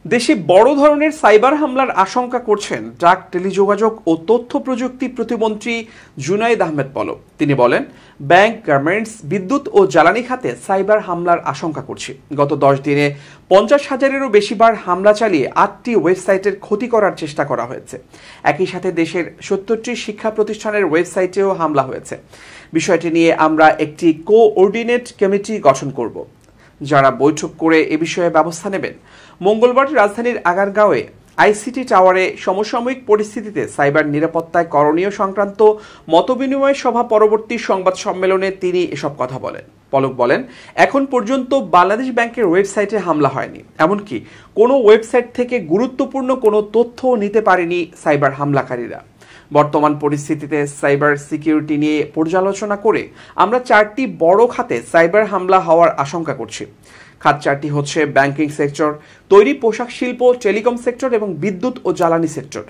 দেশে বড় ধরনের সাইবার হামলার আশঙ্কা করছেন ডাক, টেলিযোগাযোগ ও তথ্য প্রযুক্তি প্রতিমন্ত্রী জুনায়েদ আহমেদ পলক। তিনি বলেন, ব্যাংক, গার্মেন্টস, বিদ্যুৎ ও জ্বালানি খাতে সাইবার হামলার আশঙ্কা করছি। গত 10 দিনে 50,000-এরও বেশিবার হামলা চালিয়ে 8টি ওয়েবসাইটের ক্ষতি করার চেষ্টা করা হয়েছে। একই সাথে দেশের 70টি শিক্ষা প্রতিষ্ঠানের ওয়েবসাইটেও হামলা হয়েছে। বিষয়টি নিয়ে আমরা একটি কোঅর্ডিনেট কমিটি গঠন করব, যারা বৈঠক করে এ বিষয়ে ব্যবস্থা নেবেন। মঙ্গলবার রাজধানীর আগারগাঁওয়ে আইসিটি টাওয়ারে সমসাময়িক পরিস্থিতিতে সাইবার নিরাপত্তায় করণীয় সংক্রান্ত মতবিনিময় সভা পরবর্তী সংবাদ সম্মেলনে তিনি এসব কথা বলেন। পলক বলেন, এখন পর্যন্ত বাংলাদেশ ব্যাংকের ওয়েবসাইটে হামলা হয়নি, এমনকি কোনো ওয়েবসাইট থেকে গুরুত্বপূর্ণ কোনো তথ্য নিতে পারেনি সাইবার হামলাকারীরা। বর্তমান পরিস্থিতিতে সাইবার সিকিউরিটি নিয়ে পর্যালোচনা করে আমরা 4টি বড় খাতে সাইবার হামলা হওয়ার আশঙ্কা করছি। খাত 4টি হচ্ছে ব্যাংকিং সেক্টর, তৈরি পোশাক শিল্প, টেলিকম সেক্টর এবং বিদ্যুৎ ও জ্বালানি সেক্টর।